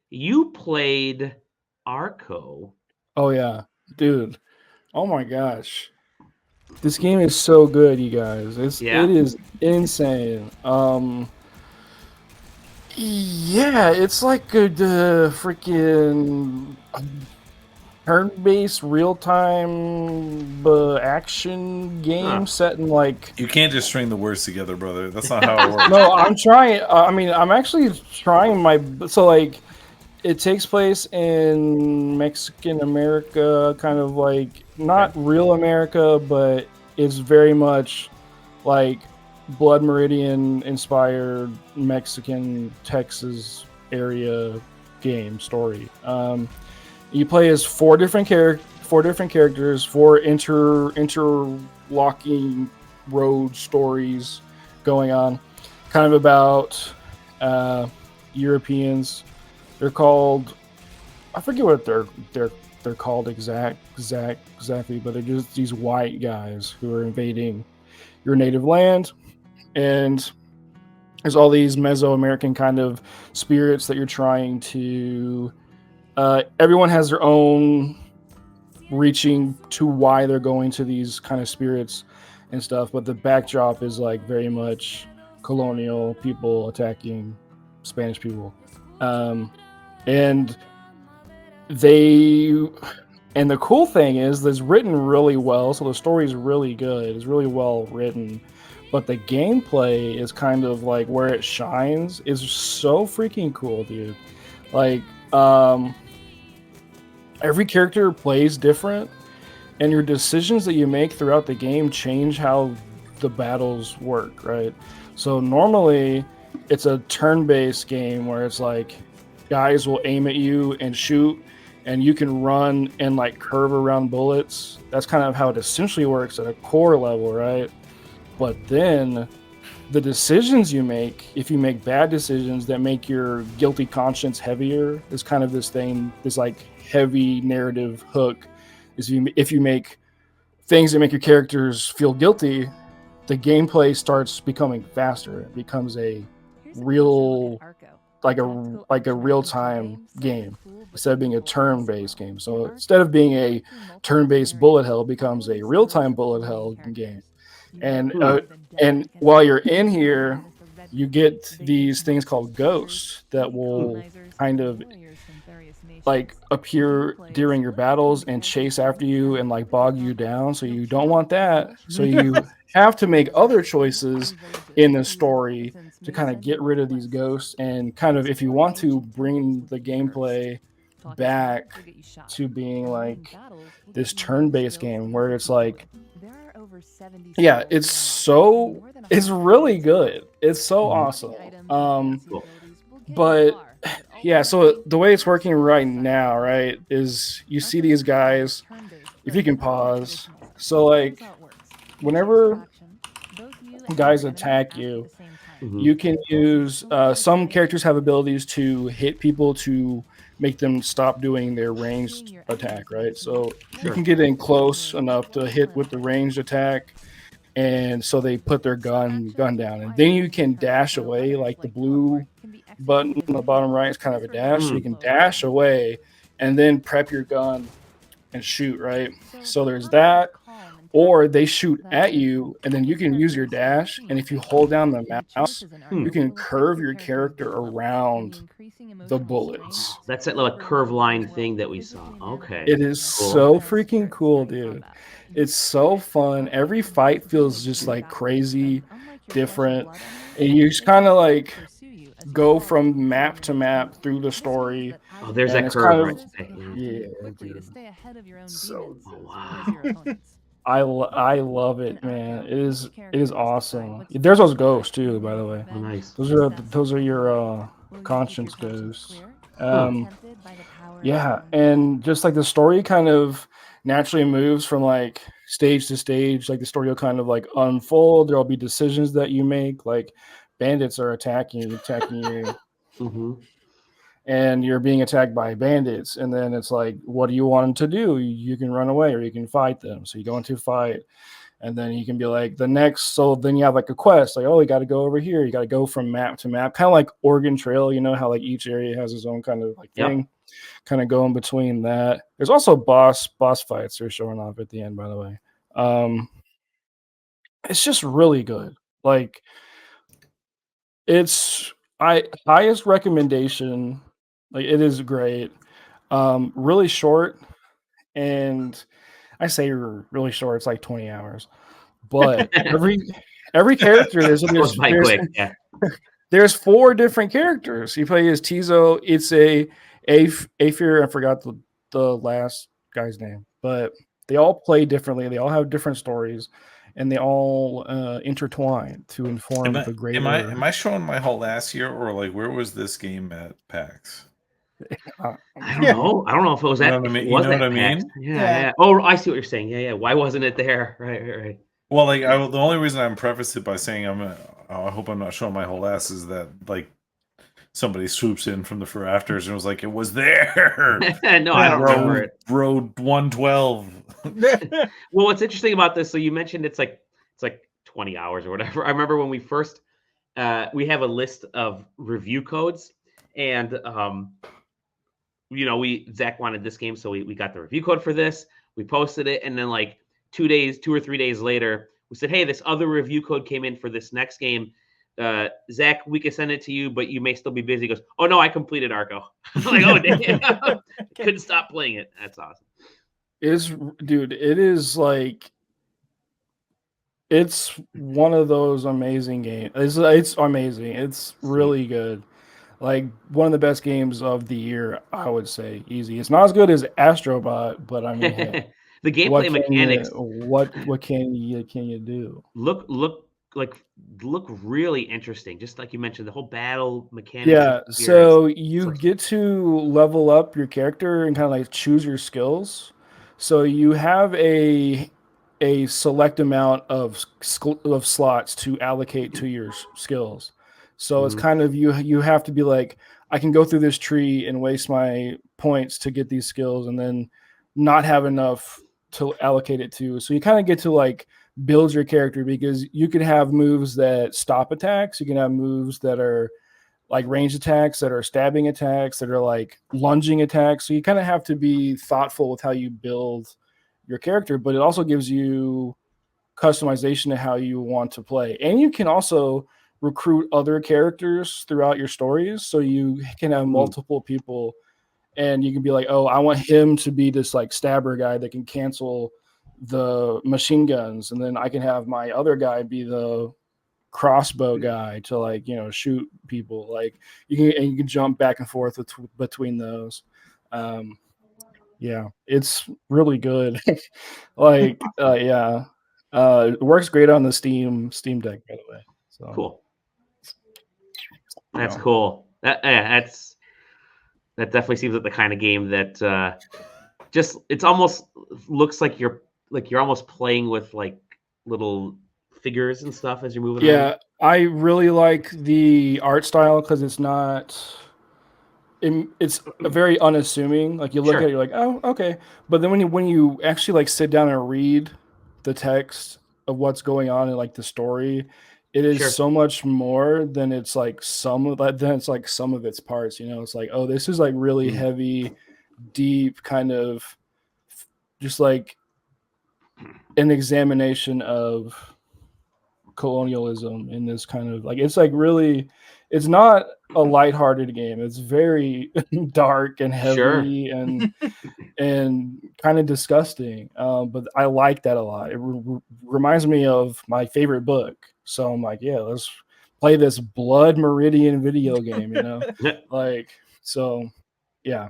you played Arco. Oh yeah, dude. Oh my gosh. This game is so good, you guys. It Yeah. is insane. Yeah, it's like a freaking turn-based real-time action game Huh. set in like. You can't just string the words together, brother. That's not how it works. No, I'm trying. I mean, I'm actually trying my. So like, it takes place in Mexican America, kind of like not Okay. real America, but it's very much like Blood Meridian inspired Mexican Texas area game story. You play as four different characters, four interlocking road stories going on, kind of about uh, Europeans. They're called, I forget what they're called exactly, but they're just these white guys who are invading your native land, and there's all these Mesoamerican kind of spirits that you're trying to. Everyone has their own reaching to why they're going to these kind of spirits and stuff, but the backdrop is like very much colonial people attacking Spanish people, um, and they and the cool thing is it's written really well, so the story is really good. It's really well written, but the gameplay is kind of like where it shines. Is so freaking cool, dude. Like, um, every character plays different, and your decisions that you make throughout the game change how the battles work, right? So normally it's a turn-based game where it's like guys will aim at you and shoot, and you can run and like curve around bullets. That's kind of how it essentially works at a core level, right? But then the decisions you make, if you make bad decisions that make your guilty conscience heavier, is kind of this thing, this like heavy narrative hook. Is if you make things that make your characters feel guilty, the gameplay starts becoming faster. It becomes a real like a real time game instead of being a turn based game. So instead of being a turn based bullet hell, it becomes a real time bullet hell game. And Hmm. and while you're in here, you get these things called ghosts that Hmm. will kind of like appear during your battles and chase after you and like bog you down. So you don't want that. So you have to make other choices in the story to kind of get rid of these ghosts and kind of, if you want to, bring the gameplay back to being like this turn-based game where it's like, yeah, it's really good. It's so Mhm. awesome. Cool. But yeah, so the way it's working right now, right, is you see these guys, if you can pause. So like whenever guys attack you, Mhm. you can use some characters have abilities to hit people to make them stop doing their ranged attack, right? So you Sure. can get in close enough to hit with the ranged attack, and so they put their gun down, and then you can dash away. Like the blue button on the bottom right is kind of a dash, so you Mm. can dash away and then prep your gun and shoot, right? So there's that, or they shoot at you and then you can use your dash, and if you hold down the mouse, Hmm. you can curve your character around the bullets. That's that little curve line thing that we saw. Okay. It is Cool. so freaking cool, dude. It's so fun. Every fight feels just like crazy different, and you just kind of like go from map to map through the story, Oh, there's and that it's kind curve right of, there. Yeah. yeah, dude. So Oh, good. wow. I love it, man. It is awesome. There's those ghosts too, by the way. Oh, nice. Those are your conscience ghosts. Huh. Yeah, and just like the story kind of naturally moves from like stage to stage, like the story will kind of like unfold. There'll be decisions that you make, like bandits are attacking you, Mhm. and you're being attacked by bandits, and then it's like, what do you want them to do? You can run away or you can fight them. So you go into a fight, And then you can be like the next. So then you have like a quest, like, oh, you got to go over here. You got to go from map to map, kind of like Oregon Trail. You know how like each area has its own kind of like thing. Kind of going between that. There's also boss fights are showing off at the end, by the way. It's just really good. Like, it's highest recommendation. Like, it is great. Really short, and I say really short. It's like 20 hours, but every character there's 4 different characters. You play as Tizo. It's a Afir. I forgot the last guy's name, but they all play differently. They all have different stories, and they all intertwine to inform the greater. Am I showing my whole ass here, or like where was this game at PAX? I don't know. I don't know if it was at. You know what I mean? Yeah. Oh, I see what you're saying. Yeah. Why wasn't it there? Right. Well, like the only reason I'm prefaced it by saying I hope I'm not showing my whole ass is that like somebody swoops in from the rafters and was like, it was there. No, I don't remember it. Road 112. Well, what's interesting about this? So you mentioned it's like 20 hours or whatever. I remember when we first we have a list of review codes, and Zach wanted this game, so we got the review code for this. We posted it, and then like 2 or 3 days later, we said, hey, this other review code came in for this next game. Zach, we can send it to you, but you may still be busy. He goes, oh no, I completed Arco. I'm like, oh damn. Couldn't stop playing it. That's awesome. It is like, it's one of those amazing games. It's amazing. It's really good. Like one of the best games of the year, I would say, easy. It's not as good as Astrobot, but I mean, hey, the gameplay mechanics. What can you do? Look really interesting. Just like you mentioned, the whole battle mechanics. Yeah, so you get to level up your character and kind of like choose your skills. So you have a select amount of slots to allocate to your skills. So it's kind of you have to be like, I can go through this tree and waste my points to get these skills and then not have enough to allocate it to. So you kind of get to like build your character, because you can have moves that stop attacks. You can have moves that are like range attacks, that are stabbing attacks, that are like lunging attacks. So you kind of have to be thoughtful with how you build your character, but it also gives you customization to how you want to play. And you can also recruit other characters throughout your stories. So you can have multiple people, and you can be like, oh, I want him to be this like stabber guy that can cancel the machine guns. And then I can have my other guy be the crossbow guy to like, shoot people. Like you can jump back and forth between those. Yeah, it's really good. Like, it works great on the Steam Deck, by the way. So cool. That's cool. That definitely seems like the kind of game that it's almost looks like you're almost playing with like little figures and stuff as you're moving around. Yeah, I really like the art style because it's very unassuming. Like you look at it, you're like, oh, okay. But then when you actually like sit down and read the text of what's going on in like the story, it is so much more than it's like some of its parts. It's like, oh, this is like really heavy, deep kind of just like an examination of colonialism in this kind of like, it's like really, it's not a lighthearted game. It's very dark and heavy and kind of disgusting. But I like that a lot. It reminds me of my favorite book. So I'm like, yeah, let's play this Blood Meridian video game, like, so yeah.